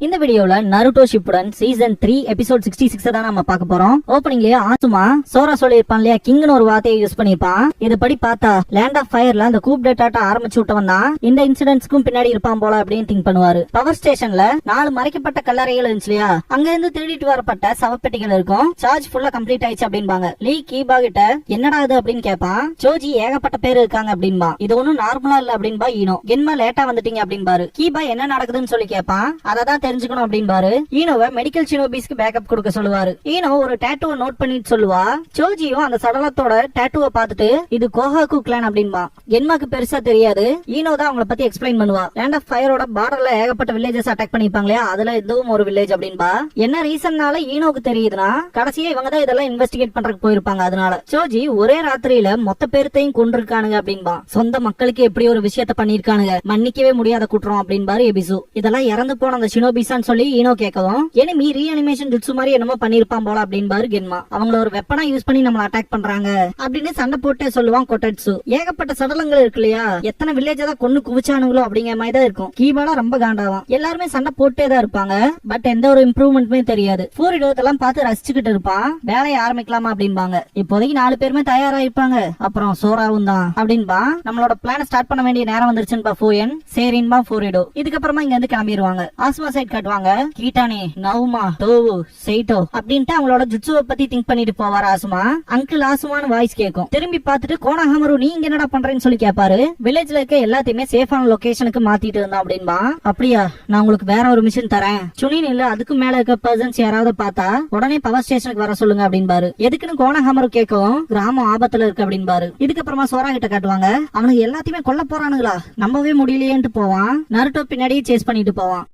இந்த வீடியோல Naruto Shippuden season 3 episode 66 தான் நம்ம பார்க்க போறோம். ஓப்பனிங்லயே ஆசுமா சோரா சொல்லிருப்பான் இல்லையா, கிங்னு ஒரு வார்த்தையை யூஸ் பண்ணிருப்பான். இது படி பார்த்தா லேண்ட் ஆஃப் ஃபயர்ல அந்த கூப் டேட்டாட்ட ஆரம்பிச்சு விட்டவன் தான் இந்த இன்சிடென்ட்ஸ்க்கும் பின்னாடி இருப்பான் போல அப்படின்னு திங்க் பண்ணுவாரு. பவர் ஸ்டேஷன்ல 4 மறைக்கப்பட்ட கல்லறைகள் இருந்துச்சு இல்லையா, அங்க இருந்து திருடிட்டு வரப்பட்ட சவப்பெட்டிகள் இருக்கும். சார்ஜ் ஃபுல்லா கம்ப்ளீட் ஆயிடுச்சு அப்படின்பாங்க. லீ கீபா கிட்ட என்னடா இது அப்படின்னு கேட்பான். ஜோஜி ஏகப்பட்ட பேர் இருக்காங்க அப்படின்பா. இது ஒன்னும் நார்மலா இல்ல அப்படின்பா ஈனோ. கென்மா லேட்டா வந்துட்டீங்க அப்படின்பாரு. கீபா என்ன நடக்குதுன்னு சொல்லி கேட்பான். அததான் தெரிஞ்சுக்கணும் அப்படின்பாரு. ஈனோவை மெடிக்கல் ஷினோபிஸ்க்கு பேக்கப் கொடுக்க சொல்லுவாரு. ஈனோ ஒரு டாட்டூவை நோட் பண்ணிட்டு சொல்லுவா. ஜோஜியும் அந்த சடலத்தோட டாட்டூவை பார்த்துட்டு இது கோஹாக்கு கிளான் அப்படின்பா. கென்மாக்கு பெருசா தெரியாது. ஈனோ தான் அவங்கள பத்தி எக்ஸ்பிளைன் பண்ணுவா. லேண்ட் ஆஃப் ஃபயரோட பார்டர்ல ஏகப்பட்ட வில்லேஜஸ் அட்டாக் பண்ணிருப்பாங்க, அதுல இதுவும் ஒரு வில்லேஜ் அப்படின்பா. என்ன ரீசன்னால ஈனோக்கு தெரியுதுன்னா கடைசியா இவங்க தான் இதெல்லாம் இன்வெஸ்டிகேட் பண்றதுக்கு போயிருப்பாங்க. அதனால ஜோஜி ஒரே ராத்திரியில மொத்த பேர்த்தையும் கொண்டிருக்கானுங்க அப்படின்பா. சொந்த மக்களுக்கு எப்படி ஒரு விஷயத்த பண்ணிருக்கானுங்க, மன்னிக்கவே முடியாத குற்றம் அப்படின்பாரு எபிசு. இதெல்லாம் இறந்து போன அந்த ஷினோபிசான்னு சொல்லி ஈனோ கேட்கவும், எனிமி ரீஅனிமேஷன் ஜுட்சு மாதிரி என்னமோ பண்ணிருப்பான் போல அப்படின்பாரு கென்மா. அவங்கள ஒரு வெப்பனா யூஸ் பண்ணி நம்மள அட்டாக் பண்றாங்க அப்படின்னு சண்டை போட்டே சொல்லுவான் கொட்டட்சு. ஏகப்பட்ட சடலங்கள் இருக்கு இல்லையா, எத்தனை வில்லேஜ் தான் கொன்னு குவிச்சானுங்களோ அப்படிங்கிற மாதிரி தான் இருக்கும். கீபாலா ரொம்ப காண்டாவான். எல்லாருமே சண்டை போட்டே தான் இருப்பாங்க, பட் எந்த ஒரு இம்ப்ரூவ்மெண்ட்மே தெரியாது. ஃபூரிடோத்தெல்லாம் பார்த்து ரசிச்சுக்கிட்டு இருப்பான். வேலையை ஆரம்பிக்கலாமா அப்படின்பாங்க. இப்போதைக்கு 4 பேருமே தயாரா இருப்பாங்க, அப்புறம் சோராவும் தான் அப்படின்பா. நம்மளோட பிளான ஸ்டார்ட் பண்ண வேண்டிய நேரம் வந்துருச்சுன்னு ஃபூயன் சரின்பா ஃபூரிடோ. இதுக்கப்புறமா இங்க இருந்து கிளம்பிடுவாங்க. ஆஸ்மா சைட் காட்டுவாங்க. கீட்டானே, நவுமா, டோவு, சைட்டோ அப்படின்ட்டு அவங்களோட ஜுட்சுவை பத்தி திங்க் பண்ணிட்டு போவார் ஆசுமா. அங்கிள் ஆசுமான்னு வாய்ஸ் கேட்கும். திரும்பி பார்த்துட்டு கோனாஹமரு நீ இங்க என்னடா பண்றேன்னு சொல்லி கேட்பாரு. வில்லேஜ்ல இருக்க எல்லாத்தையுமே சேஃபான லொகேஷனுக்கு மாத்திட்டு இருந்தா அப்படின்பா. அப்படியா, நான் உங்களுக்கு வேற ஒரு மிஷன் தரேன். சுனின் இல்ல அதுக்கு மேல இருக்க பர்சன்ஸ் யாராவது பார்த்தா உடனே பவர் ஸ்டேஷனுக்கு வர சொல்லுங்க அப்படின்பாரு. எதுக்குன்னு கோனாஹமரு கேட்கும். கிராமம் ஆபத்துல இருக்கு அப்படின்பாரு. இதுக்கப்புறமா சோரா கிட்ட காட்டுவாங்க. அவனுக்கு எல்லாத்தையுமே கொல்ல போறானுங்களா, நம்பவே முடியலையேன்ட்டு போவான். நருட்டோ பின்னாடியே சேஸ் பண்ணிட்டு போவான்.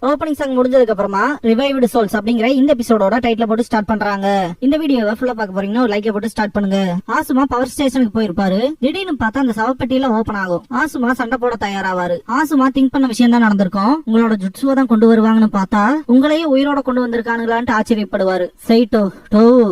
ஓப்பனிங் சாங் முடிஞ்சதுக்கு அப்புறமா ரிவைவ்டு சோல்ஸ் அப்படிங்கிற இந்த எபிசோடோட டைட்டில் போட்டு ஸ்டார்ட் பண்றாங்க. இந்த வீடியோவை ஃபுல்லா பார்க்க போறீங்கன்னா ஒரு லைக் போட்டு ஸ்டார்ட் பண்ணுங்க. ஆசுமா பவர் ஸ்டேஷனுக்கு போயிருப்பாரு. திடீர்னு பார்த்தா அந்த சவப்பெட்டியில ஓபன் ஆகும். ஆசுமா சண்டை போட தயாராவாரு. ஆசுமா திங்க் பண்ண விஷயம் தான் நடந்திருக்கும். உங்களோட ஜுட்சுவை தான் கொண்டு வருவாங்கன்னு பார்த்தா உங்களையே உயிரோட கொண்டு வந்திருக்கானுங்களான்ட்டு ஆச்சரியப்படுவாரு. சைட்டோ, டோ,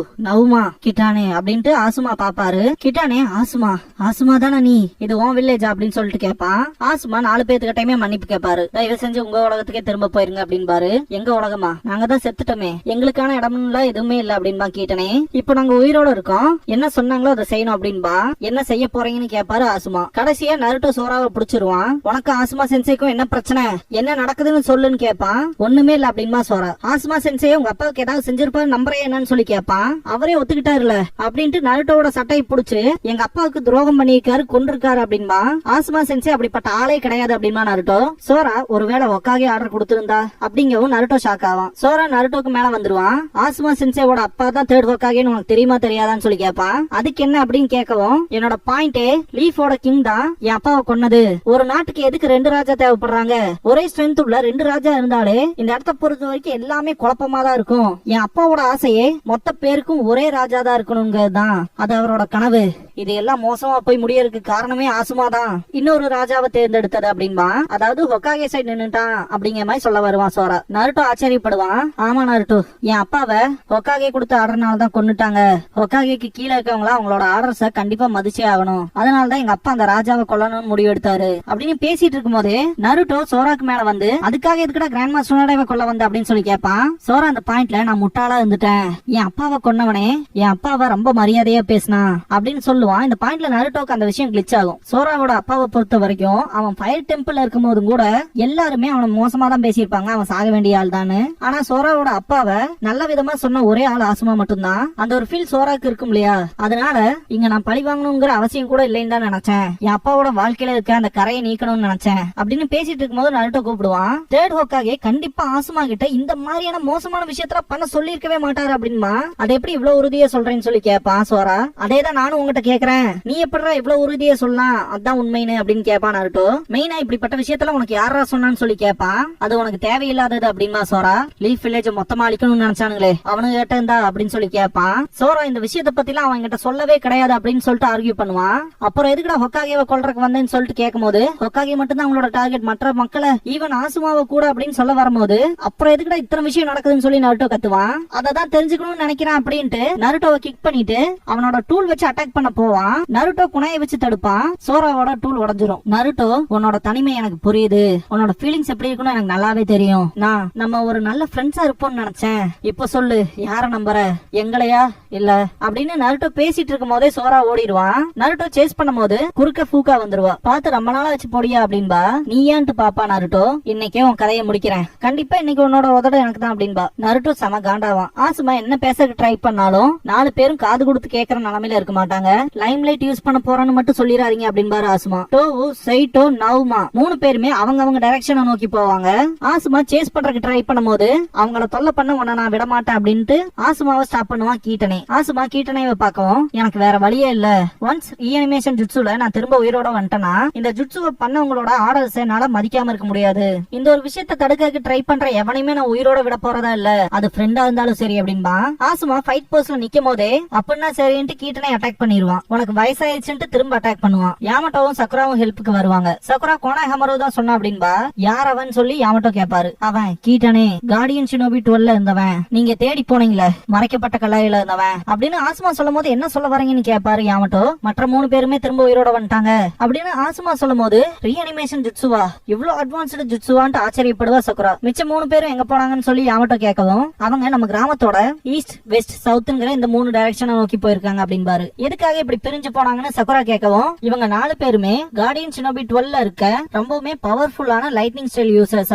நவுமா, கிட்டானே அப்படின்ட்டு ஆசுமா பாப்பாரு. கிட்டானே, ஆசுமா தானே நீ, இது உன் வில்லேஜ் அப்படின்னு சொல்லிட்டு கேட்பான். ஆசுமா 4 பேத்துக்கிட்டயுமே மன்னிப்பு கேட்பாரு. தயவு செஞ்சு உங்க உலகத்துக்கே திரும்ப போயிருங்க அப்படின்பாரு. எங்க உலகமா, நாங்க தான் செத்துட்டோமே, எங்களுக்கான இடம்ல எதுவுமே இல்ல அப்படின்பா. கேட்டனே, இப்போ நாங்க உயிரோட இருக்கோம், என்ன சொன்னாங்களோ அதை செய்யணும் அப்படின்பா. என்ன செய்ய போறீங்கன்னு கேட்பாரு ஆசுமா. கடைசியா நருட்டோ சோராவை புடிச்சிருவான். உனக்கு ஆசுமா சென்சேக்கும் என்ன பிரச்சனை, என்ன நடக்குதுன்னு சொல்லுன்னு கேட்பான். ஒண்ணுமே இல்ல அப்படின்பா சோரா. ஆசுமா சென்சே உங்க அப்பாவுக்கு ஏதாவது செஞ்சிருப்பாரு நம்புறேன் என்னன்னு சொல்லி கேட்பான். அவரே ஒத்துக்கிட்டாருல அப்படின்ட்டு நருட்டோட சட்டையை புடிச்சு எங்க அப்பாவுக்கு துரோகம் பண்ணிருக்காரு, கொண்டிருக்காரு அப்படின்பா. ஆசுமா சென்சே அப்படிப்பட்ட ஆளே கிடையாது அப்படின்பா நருட்டோ. சோரா ஒருவேளை ஒக்காகே ஆர்டர் கொடுத்திருந்தா அப்படிங்கவும் நருட்டோ ஷாக் ஆவான். சோரா நருட்டோக்கு மேல வந்துருவான். ஆசுமா சென்சேவோட அப்பா தான் தேர்ட் ஹோக்காகேன்னு உனக்கு தெரியுமா தெரியாதான்னு சொல்லி கேட்பான். அதுக்கு என்ன அப்படின்னு கேட்கவும், என்னோட பாயிண்டே லீஃபோட கிங் தான் என் அப்பாவை கொன்னது. ஒரு நாட்டுக்கு எதுக்கு 2 ராஜா தேவைப்படுறாங்க, ஒரே ஸ்ட்ரென்த் உள்ள 2 ராஜா இருந்தாலே இந்த இடத்த பொறுத்த வரைக்கும் எல்லாமே குழப்பமா தான் இருக்கும். என் அப்பாவோட ஆசையே மொத்த பேருக்கும் ஒரே ராஜா தான் இருக்கணுங்கிறதுதான், அது அவரோட கனவு. இது எல்லாம் மோசமா போய் முடியறதுக்கு காரணமே ஆசுமா தான் இன்னொரு ராஜாவை தேர்ந்தெடுத்தது அப்படின்பா. அதாவது ஹொக்காகே சைடு நின்னுட்டான் அப்படிங்கிற மாதிரி சொல்ல வருவான் சோரா. நருட்டோ ஆச்சரியப்படுவான். ஆமா நருட்டோ, என் அப்பாவை ஹொக்காகே கொடுத்த ஆர்டர்னால தான் கொன்னுட்டாங்க. ஹொக்காகேக்கு கீழே இருக்கவங்களா அவங்களோட ஆர்டர்ஸ கண்டிப்பா மதிச்சே ஆகணும், அதனாலதான் எங்க அப்பா அந்த ராஜாவை கொல்லணும்னு முடிவு எடுத்தாரு அப்படின்னு பேசிட்டு இருக்கும் போதே நருட்டோ சோராக்கு மேல வந்து அதுக்காக எதுக்கடா கிராண்ட் மாஸ்டரோட கொல்ல வந்த அப்படின்னு சொல்லி கேட்பான். சோரா அந்த பாயிண்ட்ல நான் முட்டாளா இருந்துட்டேன், என் அப்பாவை கொன்னவனே என் அப்பாவை ரொம்ப மரியாதையா பேசினா அப்படின்னு சொல்லுவான். இந்த பாயிண்ட்ல நருட்டோக்கு அந்த விஷயம் கிளிச் ஆகும். சோராவோட அப்பாவை பொறுத்த வரைக்கும் அவன் ஃபயர் டெம்பிள் இருக்கும் போதும் கூட எல்லாருமே அவனை மோசமா தான் பேசியிருப்பாங்க, அவன் சாக வேண்டிய ஆள் தானு. ஆனா சோராவோட அப்பாவை நல்ல விதமா சொன்ன ஒரே ஆள் ஆசுமா மட்டும்தான். அந்த ஒரு ஃபீல் சோராக்கு இருக்கும் இல்லையா, அதனால இங்க நான் பழி வாங்கணுங்கிற அவசியம் கூட இல்லைன்னு தான் நினைச்சேன். என் அப்பாவோட வாழ்க்கையில இருக்க அந்த கரையை நீக்கணும்னு நினைச்சேன் அப்படின்னு பேசிட்டு இருக்கும் போது நருட்டோ கூப்பிடுவான். தேர்ட் ஹோக்காகே கண்டிப்பா ஆசுமா கிட்ட இந்த மாதிரியான மோசமான விஷயத்துல பண்ண சொல்லி இருக்கவே மாட்டாரு அப்படின்மா. அதை எப்படி இவ்வளவு உறுதியா சொல்றேன்னு சொல்லி கேட்பான் சோரா. அதேதான் நானும் உங்ககிட்ட கேக்குறேன், நீ எப்படா இவ்வளவு உறுதியா சொல்லலாம், அதான் உண்மைன்னு அப்படின்னு கேட்பான் நருட்டோ. மெயினா இப்படிப்பட்ட விஷயத்துல உனக்கு யாரா சொன்னான்னு சொல்லி கேட்பான். அது உனக்கு தேவையில்லாதது அப்படின்பா சோரா. லீஃப் வில்லேஜ் மொத்தமா அழிக்கணும்னு நினைச்சானுங்களே அவனு கேட்ட இருந்தா அப்படின்னு சொல்லி கேட்பான். சோரா இந்த விஷயத்த பத்தி எல்லாம் அவன் கிட்ட சொல்லவே கிடையாது அப்படின்னு சொல்லிட்டு ஆர்கியூ பண்ணுவான். அப்புறம் எதுக்குடா ஹொக்காகேவை கொல்றதுக்கு வந்தேன்னு சொல்லிட்டு கேட்கும் போது ஹொக்காகே மட்டும் தான் அவங்களோட டார்கெட், மற்ற மக்களை ஈவன் ஆசுமாவை கூட அப்படின்னு சொல்ல வரும்போது அப்புறம் எதுக்குடா இத்தனை விஷயம் நடக்குதுன்னு சொல்லி நருட்டோ கத்துவான். அததான் தெரிஞ்சுக்கணும்னு நினைக்கிறான் அப்படின்ட்டு நருட்டோவை கிக் பண்ணிட்டு அவனோட டூல் வச்சு அட்டாக் பண்ண போவான். நருட்டோ குணையை வச்சு தடுப்பான். சோராவோட டூல் உடைஞ்சிரும். நருட்டோ உன்னோட தனிமை எனக்கு புரியுது, உன்னோட ஃபீலிங்ஸ் எப்படி இருக்குன்னு எனக்கு நல்லாவே தெரியும். நான் நம்ம ஒரு நல்ல ஃப்ரெண்ட்ஸா இருப்போம்னு நினைச்சேன். இப்ப சொல்லு யார நம்புற, எங்களையா இல்ல அப்படின்னு நருட்டோ பேசிட்டு இருக்கும் போதே சோரா ஓடிடுவான். நருட்டோ சேஸ் பண்ணும் போது குறுக்க ஃபூக்கா வந்துருவா. பார்த்து ரொம்ப நாளா வச்சு போடியா அப்படின்பா. நீ ஏன்ட்டு பாப்பா நருட்டோ, இன்னைக்கே உன் கதையை முடிக்கிறேன், கண்டிப்பா இன்னைக்கு உன்னோட உதட எனக்கு தான் அப்படின்பா. நருட்டோ செம காண்டாவான். ஆசுமா என்ன பேச ட்ரை பண்ணாலும் 4 பேரும் காது கொடுத்து கேட்கற நிலைமையில இருக்க மாட்டாங்க. லைம் லைட் யூஸ் பண்ண போறேன்னு மட்டும் சொல்லிடாதீங்க அப்படின்பாரு ஆசுமா. டோவு சைட்டோ நவுமா 3 பேருமே அவங்க டைரக்ஷனை நோக்கி போவாங்க. ஆசுமா சேஸ் பண்றதுக்கு ட்ரை பண்ணும் போது அவங்கள தொல்லை பண்ண உன்னை நான் விட மாட்டேன் அப்படின்ட்டு ஆசுமாவை ஸ்டாப் பண்ணுவான் கீட்டனே. ஆசுமா கீட்டனைவை பார்க்கவும் எனக்கு வேற வழியே இல்ல, ஒன்ஸ் ரீஅனிமேஷன் ஜுட்சுல நான் திரும்ப உயிரோட வந்துட்டேன்னா இந்த ஜுட்சுவை பண்ணவங்களோட ஆர்டர்ஸ் என்னால மதிக்காம இருக்க முடியாது. இந்த ஒரு விஷயத்தை தடுக்க ட்ரை பண்ற எவனையுமே நான் உயிரோட விட போறதா இல்ல, அது ஃப்ரெண்டா இருந்தாலும் சரி அப்படின்பா. ஆசுமா ஃபைட் போஸ்ட்ல நிக்கும் போதே அப்படின்னா சரின்ட்டு கீட்டனை அட்டாக் பண்ணிடுவான். உனக்கு வயசாயிடுச்சுட்டு திரும்ப அட்டாக் பண்ணுவான். யாமட்டோவும் சக்குராவும் ஹெல்ப்புக்கு வருவாங்க. சக்குரா கோனாஹமரோ தான் சொன்னா அப்படின்பா. யார் அவன் சொல்லி யாமட்டோ கேட்பாரு. அவன் கீட்டனே கார்டியன் ஷினோபி 12ல இருந்தவன், நீங்க தேடி போனீங்களே மறைக்கப்பட்ட கல்லாயில இருந்தவன் அப்படின்னு ஆசுமா சொல்லும் போது என்ன சொல்ல வரீங்கன்னு கேட்பாரு யாமட்டோ. மற்ற 3 பேருமே திரும்ப உயிரோட வந்துட்டாங்க அப்படின்னு ஆசுமா சொல்லும் போது ரீஅனிமேஷன் ஜுட்சுவா, இவ்வளவு அட்வான்ஸ்டு ஜுட்சுவான்ட்டு ஆச்சரியப்படுவா சக்குரா. மிச்ச 3 பேரும் எங்க போனாங்கன்னு சொல்லி யாமட்டோ கேட்கவும் அவங்க நம்ம கிராமத்தோட ஈஸ்ட் வெஸ்ட் சவுத்ங்கிற இந்த 3 டைரக்ஷனை நோக்கி போயிருக்காங்க அப்படின்பாரு. எதுக்காக இப்படி பிரிஞ்சு போனாங்கன்னு சக்குரா கேட்கவும் இவங்க 4 பேருமே கார்டியன் ஷினோபி 12ல இருக்க ரொம்பவுமே பவர்ஃபுல்லான லைட்னிங் ஸ்டைல் யூசர்ஸ்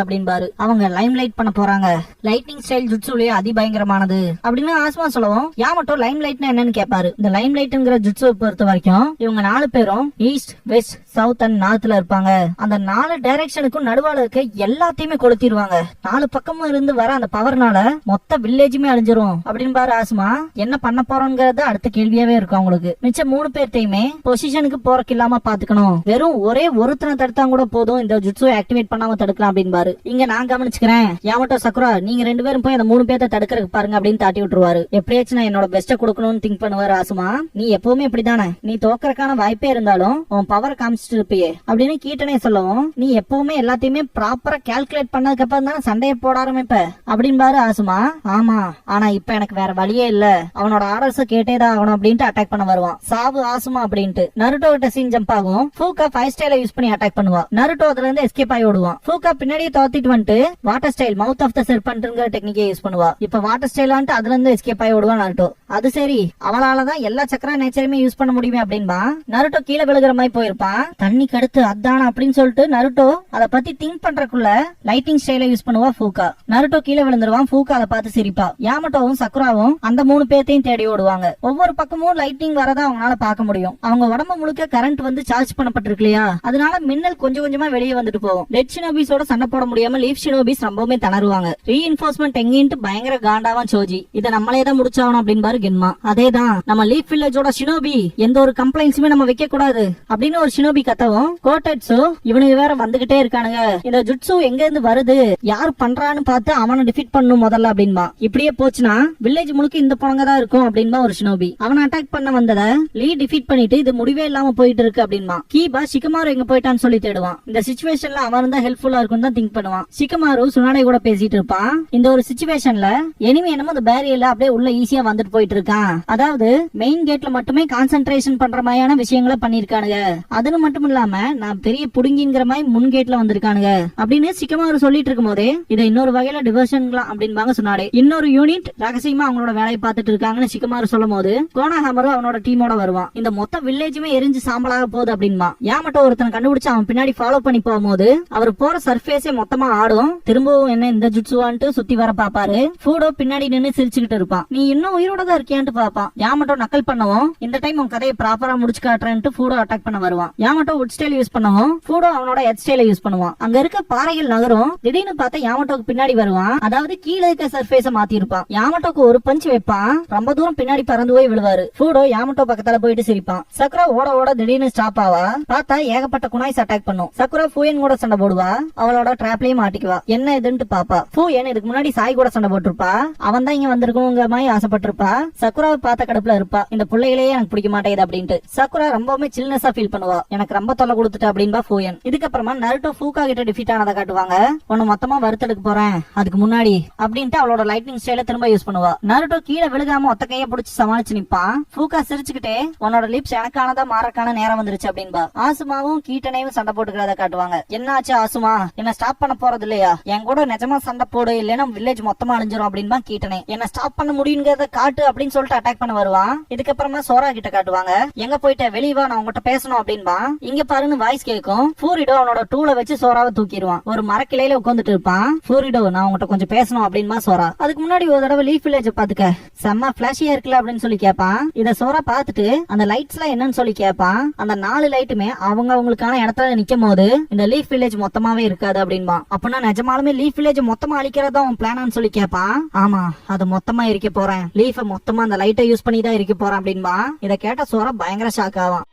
அப்படின்பாரு. அவங்க லைம் லைட் பண்ண போறாங்க, லைட்னிங் ஸ்டைல் ஜுட்சுலயே அதிபயங்கரமானது அப்படின்னு ஆசுமா சொல்லவும் யாமட்டோ லைம் லைட்னா என்னன்னு கேட்பாரு. இந்த லைம் லைட்ங்கிற ஜுட்சுவை பொறுத்த வரைக்கும் இவங்க 4 பேரும் ஈஸ்ட் வெஸ்ட் சவுத் அண்ட் நார்த்ல இருப்பாங்க. அந்த 4 டைரக்ஷனுக்கும் நடுவால இருக்க எல்லாத்தையுமே கொளுத்திடுவாங்க. 4 பக்கமும் இருந்து வர அந்த பவர்னால மொத்த வில்லேஜுமே அழிஞ்சிரும் அப்படின்னு பாரு ஆசுமா. என்ன பண்ண போறோங்கிறது அடுத்த கேள்வியாவே இருக்கும் அவங்களுக்கு. மிச்சம் 3 பேர்த்தையுமே பொசிஷனுக்கு போறக்கு இல்லாம பாத்துக்கணும். வெறும் ஒரே ஒருத்தனை தடுத்தா கூட போதும், இந்த ஜுட்சுவை ஆக்டிவேட் பண்ணாம தடுக்கலாம் அப்படின்பாரு. இங்க நான் கவனிச்சுக்கிறேன் யாமட்டோ சக்குரா, நீங்க 2 பேரும் போய் அந்த 3 பேர்த்த தடுக்கிறதுக்கு பாருங்க அப்படின்னு தாட்டி விட்டுருவாரு. எப்படியாச்சும் நான் என்னோட பெஸ்ட கொடுக்கணும்னு திங்க் பண்ணுவாரு ஆசுமா. நீ எப்பவுமே இப்படிதானே, நீ தோக்கறதுக்கான வாய்ப்பே இருந்தாலும் உன் பவர் காமிச்சிட்டு இருப்பியே அப்படின்னு கீட்டனே சொல்லவும் நீ எப்பவுமே எல்லாத்தையுமே ப்ராப்பரா கால்குலேட் பண்ணதுக்கு அப்புறம் தானே சண்டையை போட ஆரம்பிப்ப அப்படின்பாரு ஆசுமா. ஆமா, ஆனா இப்ப எனக்கு வேற வழியே இல்ல, அவனோட ஆர்டர்ஸ் கேட்டேதான் ஆகணும் அப்படின்ட்டு அட்டாக் பண்ண வருவான். சாவு ஆசுமா அப்படின்ட்டு நருட்டோ கிட்ட சீன் ஜம்ப் ஆகும். ஃபூகா 5 ஸ்டைல யூஸ் பண்ணி அட்டாக் பண்ணுவா. நருட்டோ அதுல இருந்து எஸ்கேப் ஆகி ஓடுவான். ஃபூகா பின்னாடியே தோத்திட்டு வந்துட்டு water style mouth of the செர்பன்ட்ங்கிற டெக்னிக்கை யூஸ் பண்ணுவா. இப்ப வாட்டர் ஸ்டைலான்ட்டு அதுல இருந்து எஸ்கேப் ஆகி ஓடுவான் நருட்டோ. அது சரி, அவளாலதான் எல்லா சக்கர நேச்சருமே யூஸ் பண்ண முடியுமே அப்படின்பா. நருட்டோ கீழே விழுகிற மாதிரி போயிருப்பான். தண்ணி கடுத்து அதானா அப்படின்னு சொல்லிட்டு நருட்டோ அதை பத்தி திங்க் பண்றதுக்குள்ள லைட்டிங் ஸ்டைல யூஸ் பண்ணுவா ஃபூகா. நருட்டோ கீழே விழுந்துருவான். ஃபூகா அதை பார்த்து சிரிப்பா. யாமட்டோவும் சக்குராவும் அந்த 3 பேர்த்தையும் தேடி ஓடுவாங்க. ஒவ்வொரு பக்கமும் லைட்டிங் வரதா அவங்களால பார்க்க முடியும். அவங்க உடம்பு முழுக்க கரண்ட் வந்து சார்ஜ் பண்ணப்பட்டிருக்கு இல்லையா, அதனால மின்னல் கொஞ்சம் கொஞ்சமா வெளியே வந்துட்டு போகும். டெட் ஷினோபிஸோட சண்டை போட முடியாம லீஃப் ஷினோபிஸ் ரொம்பவுமே தணருவாங்க. ரீஇன்ஃபோர்ஸ்மெண்ட் எங்கிட்டு பயங்கர காண்டாவான் சோஜி. இதை நம்மளே தான் முடிச்சாகணும் அப்படின்பாரு கென்மா. அதேதான், நம்ம லீஃப் வில்லேஜோட ஷினோபி எந்த ஒரு கம்ப்ளைண்ட்ஸுமே நம்ம வைக்க கூடாது அப்படின்னு ஒரு ஷினோபி கத்தவும் கோட்டட்ஸோ இவனுக்கு வேற வந்துகிட்டே இருக்கானுங்க, இந்த ஜுட்சு எங்க இருந்து வருது, யார் பண்றான்னு பார்த்து அவனை டிஃபீட் பண்ணும் முதல்ல அப்படின்பா. இப்படியே போச்சுன்னா வில்லேஜ் முழுக்க இந்த பணங்க தான் இருக்கும் அப்படின்பா ஒரு ஷினோபி. அவனை அட்டாக் பண்ண வந்தத லீ டிஃபீட் பண்ணிட்டு இது முடிவே இல்லாம போயிட்டு இருக்கு அப்படின்பா. கீபா ஷிகமாரு எங்க போயிட்டான்னு சொல்லி தேடுவான். இந்த சிச்சுவேஷன்ல அவன் தான் ஹெல்ப்ஃபுல்லா இருக்கும் தான் திங்க் பண்ணுவான். ஷிகமாரு சுனாடை கூட பேசிட்டு இருப்பான். இந்த ஒரு சிச்சுவேஷன்ல எனிமி என்னமோ அந்த பேரியர்ல அப்படியே உள்ள ஈஸியா வந்துட்டு போயிட்டு இருக்கான். அதாவது மெயின் கேட்ல மட்டுமே கான்சென்ட்ரேஷன் பண்ற மாதிரியான விஷயங்களை பண்ணிருக்கானுங்க. அதுன்னு மட்டும் இல்லாம நான் பெரிய புடுங்கிங்கிற மாதிரி முன் கேட்ல வந்திருக்கானுங்க அப்படின்னு சிக்கமாரு சொல்லிட்டு இருக்கும் போதே இதை இன்னொரு வகையில டிவர்ஷன்லாம் அப்படின்பாங்க சொன்னாரு. இன்னொரு யூனிட் ரகசியமா அவங்களோட வேலையை பார்த்துட்டு இருக்காங்கன்னு சிக்கமாரு சொல்லும் போது கோனாஹமரும் அவனோட டீமோட வருவான். இந்த மொத்த வில்லேஜுமே எரிஞ்சு சாம்பலாக போகுது அப்படின்பா. யாமட்டோ ஒருத்தனை கண்டுபிடிச்சு அவன் பின்னாடி ஃபாலோ பண்ணி போகும்போது அவர் போற சர்ஃபேஸே மொத்தமா ஆடும். திரும்பவும் என்ன இந்த ஜுட்சுவான்ட்டு சுத்தி வர பாப்பாரு. ஃபூடோ பின்னாடி நின்னு சிரிச்சுக்கிட்டு இருப்பான். நீ இன்னும் உயிரோட தான் இருக்கியான்ட்டு பாப்பான். யாமட்டோ நக்கல் பண்ணவும் இந்த டைம் உன் கதையை ப்ராப்பரா முடிச்சு காட்டுறேன்ட்டு ஃபூடோ அட்டாக் பண்ண வருவான். யாமட்டோ வுட் ஸ்டைல் யூஸ் பண்ணவும் ஃபூடோ அவனோட எட் ஸ்டைல யூஸ் பண்ணுவான். அங்க இருக்க பாறைகள் நகரும். திடீர்னு பார்த்தா யாமட்டோக்கு பின்னாடி வருவான். அதாவது கீழே இருக்க சர்ஃபேஸ மாத்தி இருப்பான். யாமட்டோக்கு ஒரு பஞ்ச் வைப்பான். ரொம்ப தூரம் பின்னாடி பறந்து போய் விழுவாரு. ஃபூடோ யாமட்டோ பக்கத்தால போயிட்டு சிரிப்பான். சக்குரா ஓட ஓட திடீர்னு ஸ்டாப் ஆவா. பார்த்தா ஏகப்பட்ட குனாய்ஸ் அட்டாக் பண்ணும். சக்குரா ஃபூயன் கூட சண்டை போடுவா. அவளோட டிராப்லயே மாட்டிக்க ஆரம்பிக்குவா. என்ன இதுன்ட்டு பாப்பா. ஃபூயன் இதுக்கு முன்னாடி சாய் கூட சண்டை போட்டிருப்பா. அவன் தான் இங்க வந்திருக்கணுங்கிற மாதிரி ஆசைப்பட்டிருப்பா. சக்குராவை பார்த்த கடுப்புல இருப்பா. இந்த பிள்ளைகளே எனக்கு பிடிக்க மாட்டேங்குது அப்படின்ட்டு. சக்குரா ரொம்பவுமே சில்னஸா ஃபீல் பண்ணுவா. எனக்கு ரொம்ப தொல்லை கொடுத்துட்டு அப்படின்பா ஃபூயன். இதுக்கப்புறமா நருட்டோ ஃபூகா கிட்ட டிஃபீட் ஆனதை காட்டுவாங்க. உன்னை மொத்தமா வறுத்தெடுக்க போறேன் அதுக்கு முன்னாடி அப்படின்ட்டு அவளோட லைட்னிங் ஸ்டைல திரும்ப யூஸ் பண்ணுவா. நருட்டோ கீழே விழுகாம ஒத்த கையை பிடிச்சி சமாளிச்சு நிப்பான். ஃபூகா சிரிச்சுக்கிட்டே உன்னோட லிப்ஸ் எனக்கானதா மாறக்கான நேரம் வந்துருச்சு அப்படின்பா. ஆசுமாவும் கீட்டனையும் சண்டை போட்டுக்கிறத காட்டுவாங்க. என்ன ஆச்சு ஆசுமா, என்ன ஸ்டாப் பண்ண போறது இல்லையா? என் கூட நிஜமா சண்டை போடு, இல்லைன்னா வில்லேஜ் மொத்தமா அழிஞ்சிரும் அப்படின்பா கீட்டனை. என்ன ஸ்டாப் பண்ண முடியுங்கிறத காட்டு அப்படின்னு சொல்லிட்டு அட்டாக் பண்ண வருவான். இதுக்கப்புறமா சோரா கிட்ட காட்டுவாங்க. எங்க போயிட்ட, வெளியே வா, நான் உங்ககிட்ட பேசணும் அப்படின்பா. இங்க பாருன்னு வாய்ஸ் கேட்கும். ஃபூரிடோ அவனோட டூல வச்சு சோராவை தூக்கிடுவான். ஒரு மரக்கிளையில உட்காந்துட்டு இருப்பான். ஃபூரிடோ நான் உங்ககிட்ட கொஞ்சம் பேசணும் அப்படின்பா சோரா. அதுக்கு முன்னாடி ஒரு தடவை லீஃப் வில்லேஜ் பாத்துக்க, செம்ம பிளாஷியா இருக்குல்ல அப்படின்னு சொல்லி கேட்பான். இத சோரா பாத்துட்டு அந்த லைட்ஸ் எல்லாம் என்னன்னு சொல்லி கேட்பான். அந்த 4 லைட்டுமே அவங்களுக்கான இடத்துல நிக்கும் போது இந்த லீஃப் வில்லேஜ் மொத்தமாவே இருக்காது அப்படின்பா. அப்படின்னா நிஜமாலுமே லீஃப் வில்லேஜ் மொத்தமா அழிக்கிறதா அவன் பிளானான்னு சொல்லி கேட்பான். ஆமா, அது மொத்தமா இருக்க போறேன், லீஃப மொத்தமா அந்த லைட்டை யூஸ் பண்ணி தான் இருக்க போறேன் அப்படின்பா. இத கேட்ட சோரா பயங்கர ஷாக் ஆவான்.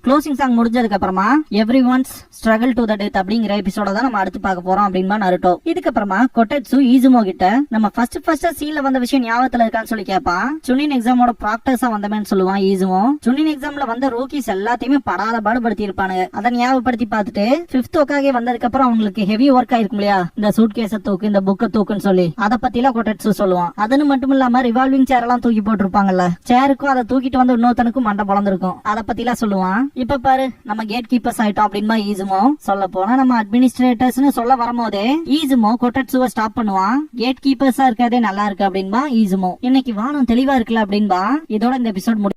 க்ளோசிங் சாங் முடிஞ்சதுக்கு அப்புறமா every once struggle to the death அப்படிங்கிற எபிசோட தான் நம்ம அடுத்து பார்க்க போறோம் அப்படின்பா நருட்டோ. இதுக்கப்புறமா கொட்டெட்சு ஈசுமோ கிட்ட நம்ம ஃபர்ஸ்ட் சீன்ல வந்த விஷயம் ஞாபகத்துல இருக்கான்னு சொல்லி கேட்பான். சுனின் எக்ஸாமோட ப்ராக்டர்ஸா வந்தமேன்னு சொல்லுவான் ஈசுமோ. சுனின் எக்ஸாம்ல வந்த ரூக்கீஸ் எல்லாத்தையுமே படாத பாடுபடுத்தி இருப்பானுங்க. அதை ஞாபகப்படுத்தி பார்த்துட்டு 5th ஒக்காகே வந்ததுக்கு அப்புறம் அவங்களுக்கு ஹெவி ஒர்க் ஆயிருக்கும் இல்லையா, இந்த சூட் கேஸ தூக்கு, இந்த புக்க தூக்குன்னு சொல்லி அதை பத்தி எல்லாம் கொட்டெட்சு சொல்லுவான். அதுன்னு மட்டும் இல்லாம ரிவால்விங் சேர் எல்லாம் தூக்கி போட்டிருப்பாங்கல்ல, சேருக்கும் அதை தூக்கிட்டு வந்து இன்னொருத்தனுக்கும் மண்டை பொழந்திருக்கும், அதை பத்தி எல்லாம் சொல்லுவான். இப்ப பாரு நம்ம கேட் கீப்பர்ஸ் ஆயிட்டோம் அப்படின்பா ஈசுமோ. சொல்ல போனா நம்ம அட்மினிஸ்ட்ரேட்டர்ஸ்னு சொல்ல வரும்போதே ஈசுமோ கொட்டெட்சுவை ஸ்டாப் பண்ணுவான். கேட் கீப்பர்ஸா இருக்கிறதே நல்லா இருக்கு அப்படின்பா ஈசுமோ. இன்னைக்கு வானம் தெளிவா இருக்குல்ல அப்படின்பா. இதோட இந்த எபிசோட்